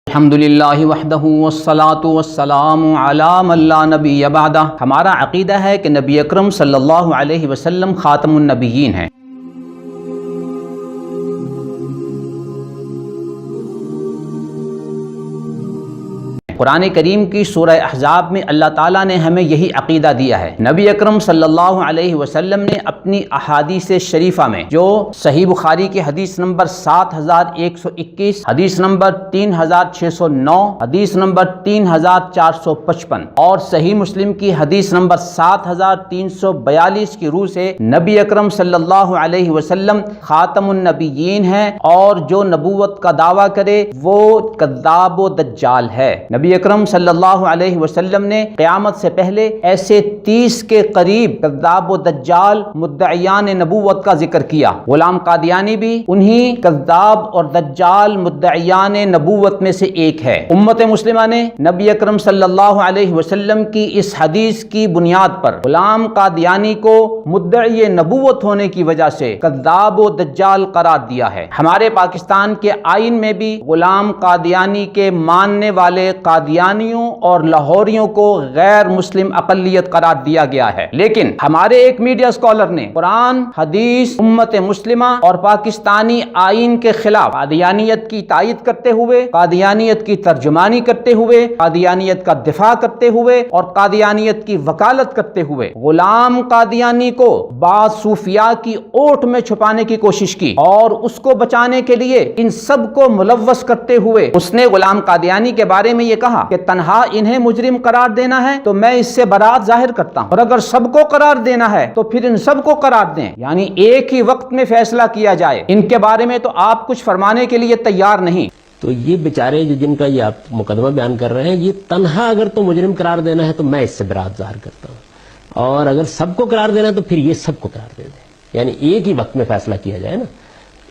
الحمدللہ وحدہ والصلاة والسلام علی من لا نبی بعدہ۔ ہمارا عقیدہ ہے کہ نبی اکرم صلی اللہ علیہ وسلم خاتم النبیین ہیں۔ قرآن کریم کی سورہ احزاب میں اللہ تعالیٰ نے ہمیں یہی عقیدہ دیا ہے۔ نبی اکرم صلی اللہ علیہ وسلم نے اپنی احادیث شریفہ میں جو صحیح بخاری کی حدیث نمبر 7121، حدیث نمبر 3609، حدیث نمبر 3455 اور صحیح مسلم کی حدیث نمبر 7342 کی روح سے نبی اکرم صلی اللہ علیہ وسلم خاتم النبیین ہیں، اور جو نبوت کا دعویٰ کرے وہ کذاب و دجال ہے۔ نبی اکرم صلی اللہ علیہ وسلم نے قیامت سے پہلے ایسے 30 کے قریب کذاب و دجال مدعیان نبوت کا ذکر کیا۔ غلام قادیانی بھی انہی کذاب اور دجال مدعیان نبوت میں سے ایک ہے۔ امت مسلمہ نے نبی اکرم صلی اللہ علیہ وسلم کی اس حدیث کی بنیاد پر غلام قادیانی کو مدعی نبوت ہونے کی وجہ سے کذاب و دجال قرار دیا ہے۔ ہمارے پاکستان کے آئین میں بھی غلام قادیانی کے ماننے والے قادیانیوں اور لاہوریوں کو غیر مسلم اقلیت قرار دیا گیا ہے، لیکن ہمارے ایک میڈیا اسکالر نے قرآن، حدیث، امت مسلمہ اور پاکستانی آئین کے خلاف قادیانیت کی تائید کرتے ہوئے، قادیانیت کی ترجمانی کرتے ہوئے، قادیانیت کا دفاع کرتے ہوئے اور قادیانیت کی وکالت کرتے ہوئے غلام قادیانی کو بعض صوفیاء کی اوٹ میں چھپانے کی کوشش کی، اور اس کو بچانے کے لیے ان سب کو ملوث کرتے ہوئے اس نے غلام قادیانی کے بارے میں یہ کہا کہ تنہا انہیں مجرم قرار دینا ہے تو میں اس سے برات ظاہر کرتا ہوں، اور اگر سب کو قرار دینا ہے تو پھر ان سب کو قرار دیں، یعنی ایک ہی وقت میں فیصلہ کیا جائے۔ ان کے بارے میں تو آپ کچھ فرمانے کے لیے تیار نہیں۔ تو یہ بیچارے جن کا یہ آپ مقدمہ بیان کر رہے ہیں، یہ تنہا اگر تو مجرم قرار دینا ہے تو میں اس سے برات ظاہر کرتا ہوں، اور اگر سب کو قرار دینا ہے تو پھر یہ سب کو قرار دے دیں، یعنی ایک ہی وقت میں فیصلہ کیا جائے نا۔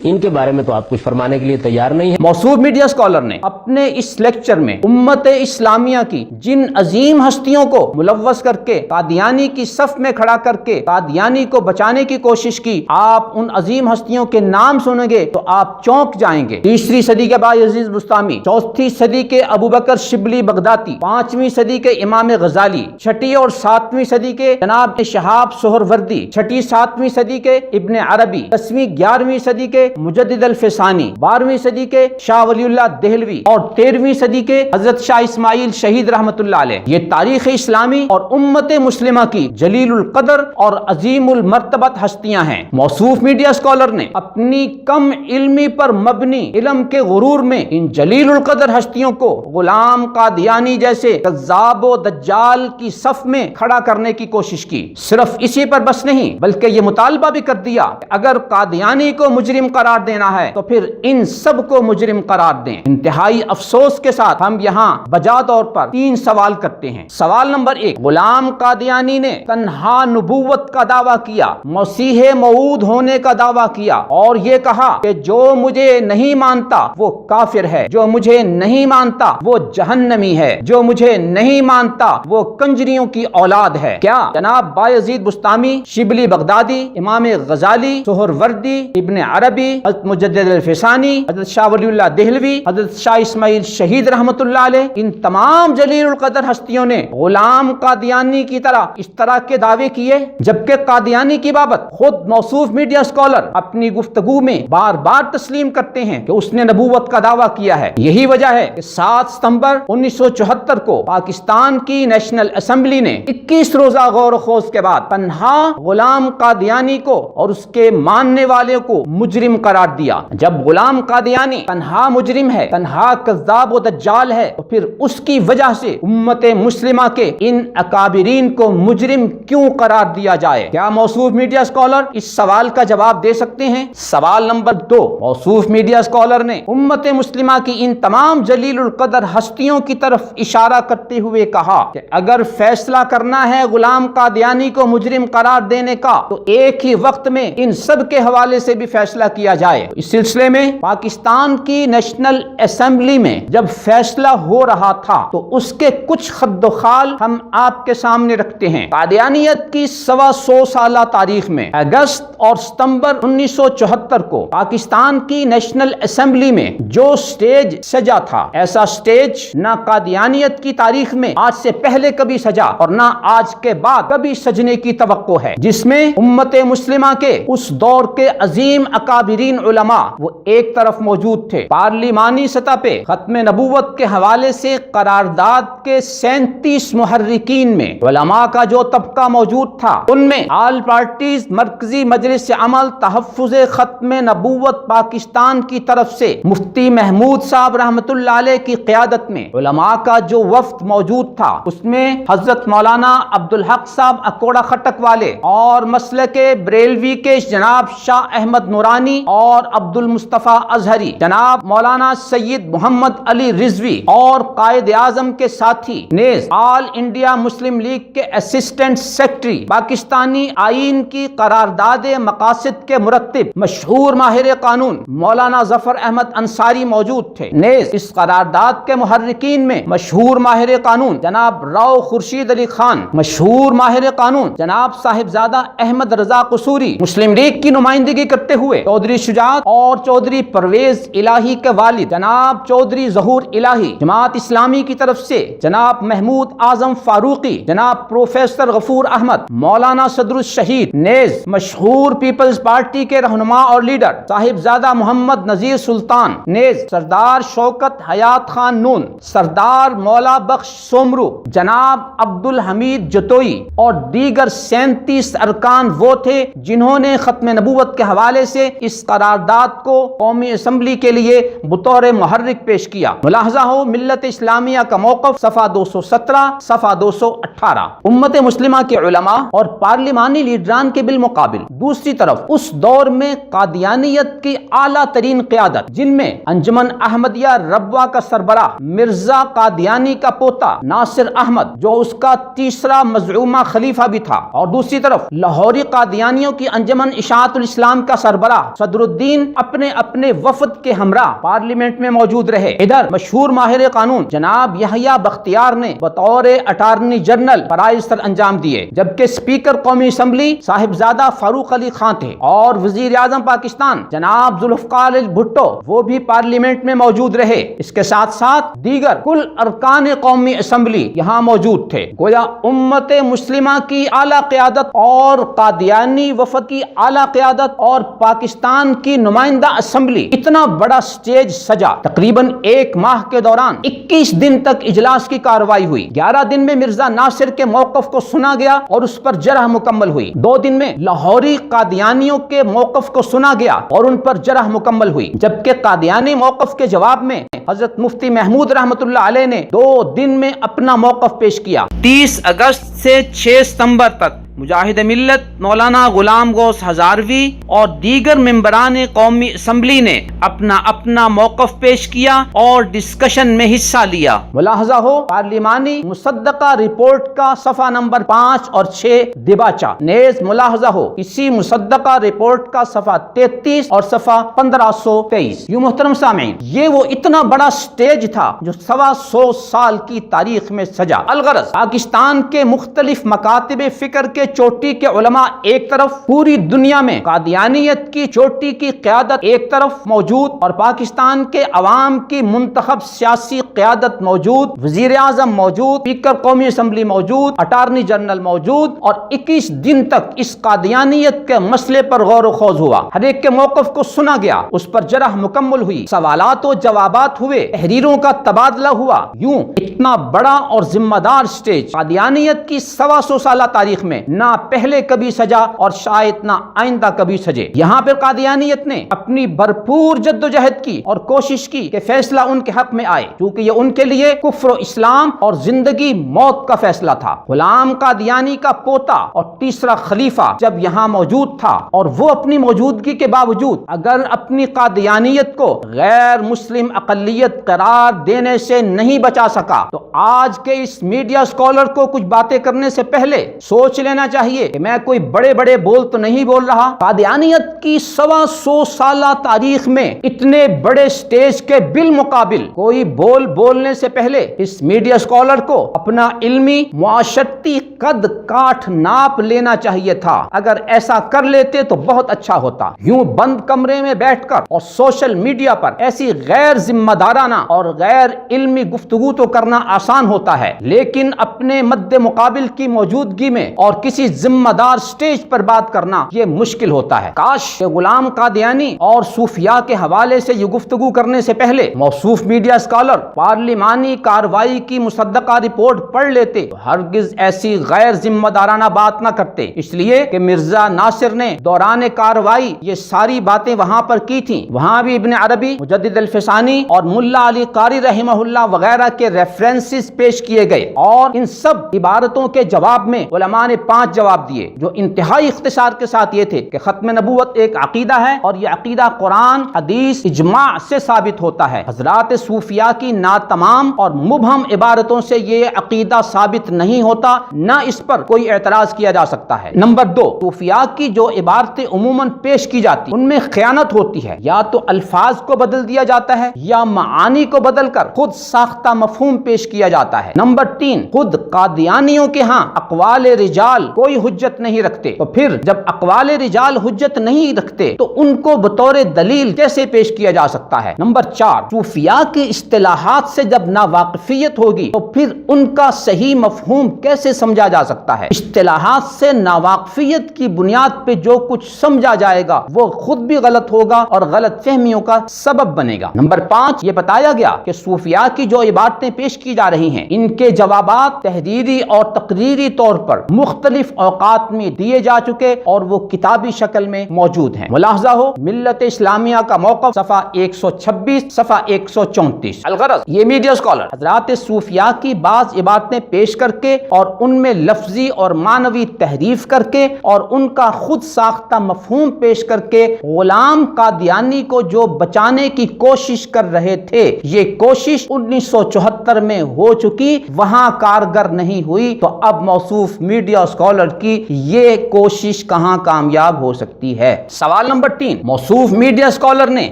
ان کے بارے میں تو آپ کچھ فرمانے کے لیے تیار نہیں ہیں۔ موصوف میڈیا اسکالر نے اپنے اس لیکچر میں امت اسلامیہ کی جن عظیم ہستیوں کو ملوث کر کے قادیانی کی صف میں کھڑا کر کے قادیانی کو بچانے کی کوشش کی، آپ ان عظیم ہستیوں کے نام سنیں گے تو آپ چونک جائیں گے۔ 3 صدی کے بایزید بستامی، 4 صدی کے ابوبکر شبلی بغدادی، 5ویں صدی کے امام غزالی، 6 اور 7ویں صدی کے جناب شہاب سہروردی، 6 7ویں صدی کے ابن عربی، 10ویں 11ویں صدی کے مجدد الفسانی، 12ویں صدی کے شاہ ولی اللہ دہلوی اور 13ویں صدی کے حضرت شاہ اسماعیل شہید رحمت اللہ علیہ، یہ تاریخ اسلامی اور امت مسلمہ کی جلیل القدر اور عظیم المرتبت ہستیاں ہیں۔ موصوف میڈیا اسکالر نے اپنی کم علمی پر مبنی علم کے غرور میں ان جلیل القدر ہستیوں کو غلام قادیانی جیسے کذاب و دجال کی صف میں کھڑا کرنے کی کوشش کی۔ صرف اسی پر بس نہیں، بلکہ یہ مطالبہ بھی کر دیا کہ اگر قادیانی کو مجرم قرار دینا ہے تو پھر ان سب کو مجرم قرار دیں۔ انتہائی افسوس کے ساتھ ہم یہاں بجا طور پر 3 سوال کرتے ہیں۔ سوال نمبر 1، غلام قادیانی نے تنہا نبوت کا دعویٰ کیا، مسیح موعود ہونے کا دعویٰ کیا، اور یہ کہا کہ جو مجھے نہیں مانتا وہ کافر ہے، جو مجھے نہیں مانتا وہ جہنمی ہے، جو مجھے نہیں مانتا وہ کنجریوں کی اولاد ہے۔ کیا جناب بایزید بستامی، شبلی بغدادی، امام غزالی، سہروردی، ابن عربی، حضرت مجدد الفسانی، حضرت شاہ ولی اللہ دہلوی، حضرت شاہ اسماعیل شہید رحمت اللہ علیہ، ان تمام جلیل القدر ہستیوں نے غلام قادیانی کی طرح اس طرح کے دعوے کیے؟ جبکہ قادیانی کی بابت خود موصوف میڈیا اسکالر اپنی گفتگو میں بار بار تسلیم کرتے ہیں کہ اس نے نبوت کا دعویٰ کیا ہے۔ یہی وجہ ہے کہ 7 ستمبر 1974 کو پاکستان کی نیشنل اسمبلی نے 21 روزہ غور و خوض کے بعد تنہا غلام قادیانی کو اور اس کے ماننے والے کو مجرم قرار دیا۔ جب غلام قادیانی تنہا مجرم ہے، تنہا کذاب و دجال ہے، تو پھر اس کی وجہ سے امت مسلمہ کے ان اکابرین کو مجرم کیوں قرار دیا جائے؟ کیا موصوف میڈیا اسکالر اس سوال کا جواب دے سکتے ہیں؟ سوال نمبر 2، موصوف میڈیا اسکالر نے امت مسلمہ کی ان تمام جلیل القدر ہستیوں کی طرف اشارہ کرتے ہوئے کہا کہ اگر فیصلہ کرنا ہے غلام قادیانی کو مجرم قرار دینے کا تو ایک ہی وقت میں ان سب کے حوالے سے بھی فیصلہ کیا دیا جائے۔ اس سلسلے میں پاکستان کی نیشنل اسمبلی میں جب فیصلہ ہو رہا تھا تو اس کے کچھ خد و خال ہم آپ کے سامنے رکھتے ہیں۔ قادیانیت کی 125 سالہ تاریخ میں اگست اور ستمبر 1974 کو پاکستان کی نیشنل اسمبلی میں جو سٹیج سجا تھا، ایسا سٹیج نہ قادیانیت کی تاریخ میں آج سے پہلے کبھی سجا اور نہ آج کے بعد کبھی سجنے کی توقع ہے، جس میں امت مسلمہ کے اس دور کے عظیم اکابرین علماء وہ ایک طرف موجود تھے۔ پارلیمانی سطح پہ ختم نبوت کے حوالے سے قرارداد کے 37 محرکین میں علماء کا جو طبقہ موجود تھا، ان میں آل پارٹیز مرکزی مجلس عمل تحفظ ختم نبوت پاکستان کی طرف سے مفتی محمود صاحب رحمت اللہ علیہ کی قیادت میں علماء کا جو وفد موجود تھا، اس میں حضرت مولانا عبدالحق صاحب اکوڑا خٹک والے اور مسلک بریلوی کے جناب شاہ احمد نورانی اور عبد المصطفیٰ ازہری، جناب مولانا سید محمد علی رضوی اور قائد اعظم کے ساتھی نیز آل انڈیا مسلم لیگ کے اسسٹنٹ سیکرٹری، پاکستانی آئین کی قرارداد مقاصد کے مرتب مشہور ماہر قانون مولانا ظفر احمد انصاری موجود تھے۔ نیز اس قرارداد کے محرکین میں مشہور ماہر قانون جناب راؤ خورشید علی خان، مشہور ماہر قانون جناب صاحبزادہ احمد رضا قصوری، مسلم لیگ کی نمائندگی کرتے ہوئے چودھری شجاعت اور چودھری پرویز الہی کے والد جناب چودھری ظہور الہی، جماعت اسلامی کی طرف سے جناب محمود اعظم فاروقی، جناب پروفیسر غفور احمد، مولانا صدر الشہید، نیز مشہور پیپلز پارٹی کے رہنما اور لیڈر صاحبزادہ محمد نذیر سلطان، نیز سردار شوکت حیات خان نون، سردار مولا بخش سومرو، جناب عبد الحمید جتوئی اور دیگر 37 ارکان وہ تھے جنہوں نے ختم نبوت کے حوالے سے اس قرارداد کو قومی اسمبلی کے لیے بطور محرک پیش کیا۔ ملاحظہ ہو ملت اسلامیہ کا موقف صفحہ 217 صفحہ 218۔ امت مسلمہ کے علماء اور پارلیمانی لیڈران کے بالمقابل دوسری طرف اس دور میں قادیانیت کی اعلیٰ ترین قیادت، جن میں انجمن احمدیہ ربوہ کا سربراہ مرزا قادیانی کا پوتا ناصر احمد جو اس کا تیسرا مزعومہ خلیفہ بھی تھا، اور دوسری طرف لاہوری قادیانیوں کی انجمن اشاعت الاسلام کا سربراہ صدر الدین اپنے اپنے وفد کے ہمراہ پارلیمنٹ میں موجود رہے۔ ادھر مشہور ماہر قانون جناب یحییٰ بختیار نے بطور اٹارنی جنرل فرائض سر انجام دیے، جبکہ اسپیکر قومی اسمبلی صاحبزادہ فاروق علی خان تھے، اور وزیر اعظم پاکستان جناب ذوالفقار علی بھٹو وہ بھی پارلیمنٹ میں موجود رہے۔ اس کے ساتھ ساتھ دیگر کل ارکان قومی اسمبلی یہاں موجود تھے۔ گویا امت مسلمہ کی اعلیٰ قیادت اور قادیانی وفد کی اعلیٰ قیادت اور پاکستان کی نمائندہ اسمبلی اتنا بڑا سٹیج سجا۔ تقریباً ایک ماہ کے دوران 21 دن تک اجلاس کی کارروائی ہوئی۔ 11 دن میں مرزا ناصر کے موقف کو سنا گیا اور اس پر جرح مکمل ہوئی۔ 2 دن میں لاہوری قادیانیوں کے موقف کو سنا گیا اور ان پر جرح مکمل ہوئی، جبکہ قادیانی موقف کے جواب میں حضرت مفتی محمود رحمت اللہ علیہ نے 2 دن میں اپنا موقف پیش کیا۔ 30 اگست سے 6 ستمبر تک مجاہد ملت مولانا غلام غوث ہزاروی اور دیگر ممبران قومی اسمبلی نے اپنا اپنا موقف پیش کیا اور ڈسکشن میں حصہ لیا۔ ملاحظہ ہو پارلیمانی مصدقہ رپورٹ کا صفحہ نمبر 5 اور 6 دباچہ، نیز ملاحظہ ہو اسی مصدقہ رپورٹ کا صفحہ 33 اور صفحہ 1523۔ یوں محترم سامعین، یہ وہ اتنا بڑا سٹیج تھا جو 125 سال کی تاریخ میں سجا۔ الغرض پاکستان کے مختلف مکاتب فکر کے چوٹی کے علماء ایک طرف، پوری دنیا میں قادیانیت کی چوٹی کی قیادت ایک طرف موجود اور پاکستان کے عوام کی منتخب سیاسی قیادت موجود، وزیر اعظم موجود، اسپیکر قومی اسمبلی موجود، اٹارنی جنرل موجود، اور 21 دن تک اس قادیانیت کے مسئلے پر غور و خوض ہوا۔ ہر ایک کے موقف کو سنا گیا، اس پر جرح مکمل ہوئی، سوالات و جوابات ہوئے، تحریروں کا تبادلہ ہوا۔ یوں اتنا بڑا اور ذمہ دار سٹیج قادیانیت کی 125 سالہ تاریخ میں نہ پہلے کبھی سجا اور شاید نہ آئندہ کبھی سجے۔ یہاں پر قادیانیت نے اپنی بھرپور جدوجہد کی اور کوشش کی کہ فیصلہ ان کے حق میں آئے، کیونکہ یہ ان کے لیے کفر و اسلام اور زندگی موت کا فیصلہ تھا۔ غلام قادیانی کا پوتا اور تیسرا خلیفہ جب یہاں موجود تھا اور وہ اپنی موجودگی کے باوجود اگر اپنی قادیانیت کو غیر مسلم اقلیت قرار دینے سے نہیں بچا سکا تو آج کے اس میڈیا اسکالر کو کچھ باتیں کرنے سے پہلے سوچ لینا لینا چاہیے کہ میں کوئی بڑے بڑے بول تو نہیں بول رہا. قادیانیت کی 125 سالہ تاریخ میں اتنے بڑے سٹیج کے بالمقابل کوئی بولنے سے پہلے اس میڈیا اسکالر کو اپنا علمی معاشرتی قد کاٹھ ناپ لینا چاہیے تھا. اگر ایسا کر لیتے تو بہت اچھا ہوتا. یوں بند کمرے میں بیٹھ کر اور سوشل میڈیا پر ایسی غیر ذمہ دارانہ اور غیر علمی گفتگو تو کرنا آسان ہوتا ہے، لیکن اپنے مد مقابل کی موجودگی میں اور کسی ذمہ دار سٹیج پر بات کرنا یہ مشکل ہوتا ہے. کاش کہ غلام قادیانی اور صوفیاء کے حوالے سے یہ گفتگو کرنے سے پہلے موصوف میڈیا اسکالر پارلیمانی کارروائی کی مصدقہ رپورٹ پڑھ لیتے تو ہرگز ایسی غیر ذمہ دارانہ بات نہ کرتے، اس لیے کہ مرزا ناصر نے دوران کارروائی یہ ساری باتیں وہاں پر کی تھیں. وہاں بھی ابن عربی، مجدد الفسانی اور ملا علی قاری رحمہ اللہ وغیرہ کے ریفرنسز پیش کیے گئے، اور ان سب عبارتوں کے جواب میں علماء نے 5 جواب دیے جو انتہائی اختصار کے ساتھ یہ تھے کہ ختم نبوت ایک عقیدہ ہے اور یہ عقیدہ قرآن، حدیث، اجماع سے ثابت ہوتا ہے. حضرات صوفیاء کی ناتمام اور مبہم عبارتوں سے یہ عقیدہ ثابت نہیں ہوتا، نہ اس پر کوئی اعتراض کیا جا سکتا ہے. نمبر 2، صوفیاء کی جو عبارتیں عموماً پیش کی جاتی ان میں خیانت ہوتی ہے. یا تو الفاظ کو بدل دیا جاتا ہے یا معانی کو بدل کر خود ساختہ مفہوم پیش کیا جاتا ہے. نمبر 3، خود قادیانیوں کے ہاں اقوال رجال کوئی حجت نہیں رکھتے، تو پھر جب اقوال رجال حجت نہیں رکھتے تو ان کو بطور دلیل کیسے پیش کیا جا سکتا ہے. نمبر 4، صوفیاء کی اصطلاحات سے جب ناواقفیت ہوگی تو پھر ان کا صحیح مفہوم کیسے سمجھا جا سکتا ہے. اصطلاحات سے ناواقفیت کی بنیاد پہ جو کچھ سمجھا جائے گا وہ خود بھی غلط ہوگا اور غلط فہمیوں کا سبب بنے گا. نمبر 5، یہ بتایا گیا کہ صوفیاء کی جو عبارتیں پیش کی جا رہی ہیں ان کے جوابات تحریری اور تقریری طور پر مختلف اوقات میں دیے جا چکے اور وہ کتابی شکل میں موجود ہیں. ملاحظہ ہو ملت اسلامیہ کا موقف صفحہ 126 صفحہ 134. الغرض یہ میڈیا اسکالر حضرات صوفیاء کی بعض عبارتیں پیش کر کے اور ان میں لفظی اور معنوی تحریف کر کے اور ان کا خود ساختہ مفہوم پیش کر کے غلام قادیانی کو جو بچانے کی کوشش کر رہے تھے، یہ کوشش 1974 میں ہو چکی، وہاں کارگر نہیں ہوئی، تو اب موصوف میڈیا اسکالر کی یہ کوشش کہاں کامیاب ہو سکتی ہے. سوال نمبر 3، موصوف میڈیا اسکالر نے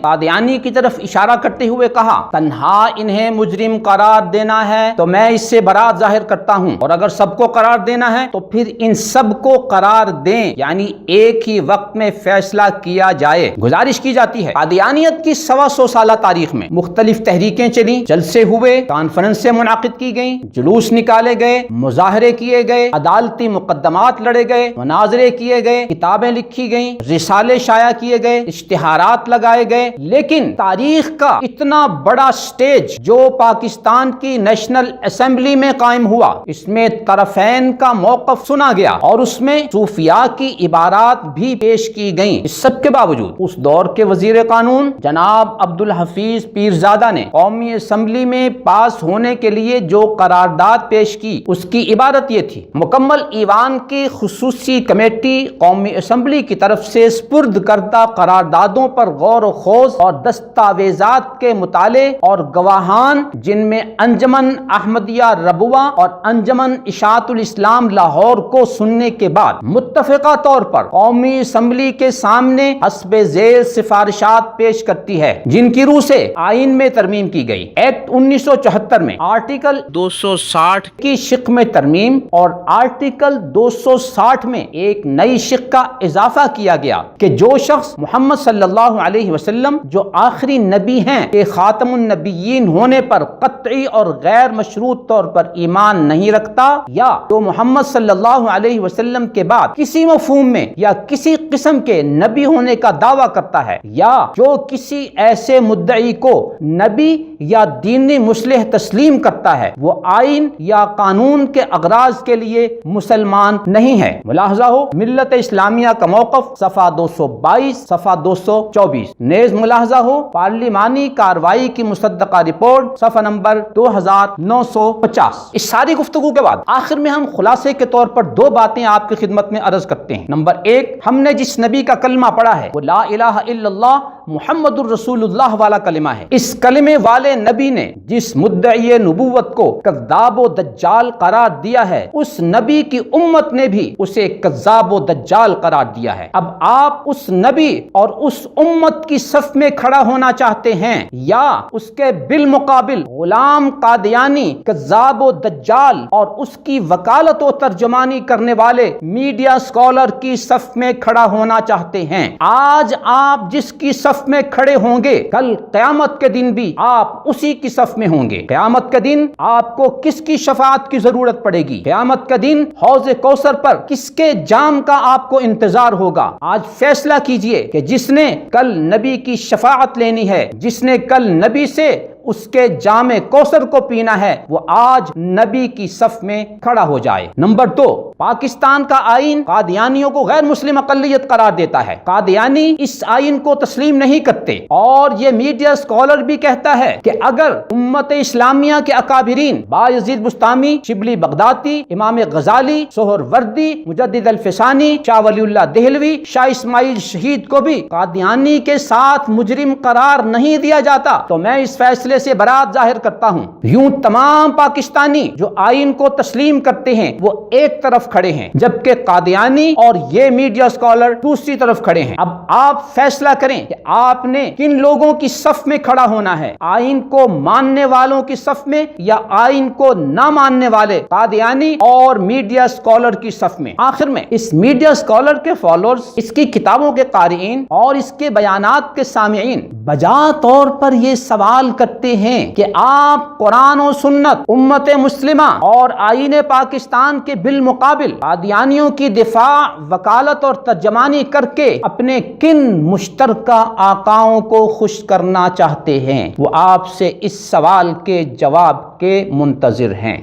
قادیانی کی طرف اشارہ کرتے ہوئے کہا تنہا انہیں مجرم قرار دینا ہے تو میں اس سے برات ظاہر کرتا ہوں، اور اگر سب کو قرار دینا ہے تو پھر ان سب کو قرار دیں، یعنی ایک ہی وقت میں فیصلہ کیا جائے. گزارش کی جاتی ہے قادیانیت کی 125 سالہ تاریخ میں مختلف تحریکیں چلیں، جلسے ہوئے، کانفرنسیں منعقد کی گئیں، جلوس نکالے گئے، مظاہرے کیے گئے، عدالتی مقدمات لڑے گئے، مناظرے کیے گئے، کتابیں لکھی گئیں، رسالے شائع کیے گئے، اشتہارات لگائے گئے، لیکن تاریخ کا اتنا بڑا سٹیج جو پاکستان کی نیشنل اسمبلی میں قائم ہوا، اس میں طرفین کا موقف سنا گیا اور اس میں صوفیاء کی عبارات بھی پیش کی گئیں. اس سب کے باوجود اس دور کے وزیر قانون جناب عبدالحفیظ پیرزادہ نے قومی اسمبلی میں پاس ہونے کے لیے جو قرارداد پیش کی اس کی عبارت یہ تھی: مکمل ایوان کی خصوصی کمیٹی قومی اسمبلی کی طرف سے سپرد کردہ قراردادوں پر غور و خوض اور دستاویزات کے مطالعے اور گواہان جن میں انجمن احمدیہ ربوہ اور انجمن اشاعت الاسلام لاہور کو سننے کے بعد متفقہ طور پر قومی اسمبلی کے سامنے حسب ذیل سفارشات پیش کرتی ہے، جن کی روح سے آئین میں ترمیم کی گئی. ایکٹ 1974 میں آرٹیکل 260 کی شق میں ترمیم اور آرٹیکل 260 میں ایک نئی شق کا اضافہ کیا گیا کہ جو شخص محمد صلی اللہ علیہ وسلم جو آخری نبی ہیں کہ خاتم النبیین ہونے پر قطعی اور غیر مشروط طور پر ایمان نہیں رکھتا، یا جو محمد صلی اللہ علیہ وسلم کے بعد کسی مفہوم میں یا کسی قسم کے نبی ہونے کا دعویٰ کرتا ہے، یا جو کسی ایسے مدعی کو نبی یا دینی مصلح تسلیم کرتا ہے، وہ آئین یا قانون کے اغراض کے لیے مسلمان نہیں ہے. ملاحظہ ہو ملت اسلامیہ کا موقف صفحہ 222 صفحہ 224. نیز ملاحظہ ہو پارلیمانی کارروائی کی مصدقہ رپورٹ صفحہ نمبر 2950. اس ساری گفتگو کے بعد آخر میں ہم خلاصے کے طور پر 2 باتیں آپ کی خدمت میں عرض کرتے ہیں. نمبر 1، ہم نے جس نبی کا کلمہ پڑھا ہے وہ لا الہ الا اللہ محمد الرسول اللہ والا کلمہ ہے۔ اس کلمے والے نبی نے جس مدعی نبوت کو کذاب و دجال قرار دیا ہے، اس نبی کی امت نے بھی اسے کذاب و دجال قرار دیا ہے۔ اب آپ اس نبی اور اس امت کی صف میں کھڑا ہونا چاہتے ہیں یا اس کے بالمقابل غلام قادیانی، کذاب و دجال اور اس کی وکالت و ترجمانی کرنے والے میڈیا اسکالر کی صف میں کھڑا ہونا چاہتے ہیں؟ آج آپ جس کی صف میں کھڑے ہوں گے، کل قیامت کے دن بھی آپ اسی کی صف میں ہوں گے۔ قیامت کے دن آپ کو کس کی شفاعت کی ضرورت پڑے گی؟ قیامت کے دن حوض کوثر پر کس کے جام کا آپ کو انتظار ہوگا؟ آج فیصلہ کیجئے کہ جس نے کل نبی کی شفاعت لینی ہے، جس نے کل نبی سے اس کے جام کوثر کو پینا ہے، وہ آج نبی کی صف میں کھڑا ہو جائے۔ نمبر 2، پاکستان کا آئین قادیانیوں کو غیر مسلم اقلیت قرار دیتا ہے۔ قادیانی اس آئین کو تسلیم نہیں کرتے، اور یہ میڈیا اسکالر بھی کہتا ہے کہ اگر امت اسلامیہ کے اکابرین بایزید بستامی، شبلی بغدادی، امام غزالی، سہروردی، مجدد الفسانی، شاہ ولی اللہ دہلوی، شاہ اسماعیل شہید کو بھی قادیانی کے ساتھ مجرم قرار نہیں دیا جاتا تو میں اس فیصلے سے برات ظاہر کرتا ہوں۔ یوں تمام پاکستانی جو آئین کو تسلیم کرتے ہیں وہ ایک طرف کھڑے ہیں، جبکہ قادیانی اور یہ میڈیا اسکالر دوسری طرف کھڑے ہیں۔ اب آپ فیصلہ کریں کہ آپ نے کن لوگوں کی صف میں کھڑا ہونا ہے، آئین کو ماننے والوں کی صف میں یا آئین کو نہ ماننے والے قادیانی اور میڈیا اسکالر کی صف میں۔ آخر میں اس میڈیا اسکالر کے فالوورز، اس کی کتابوں کے قارئین اور اس کے بیانات کے سامعین بجا طور پر یہ سوال کرتے ہیں کہ آپ قرآن و سنت، امت مسلمہ اور آئین پاکستان کے بالمقابل قادیانیوں کی دفاع، وکالت اور ترجمانی کر کے اپنے کن مشترکہ آقاؤں کو خوش کرنا چاہتے ہیں؟ وہ آپ سے اس سوال کے جواب کے منتظر ہیں۔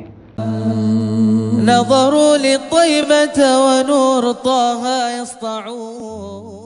نظروا للطيبة ونور طه يسطعون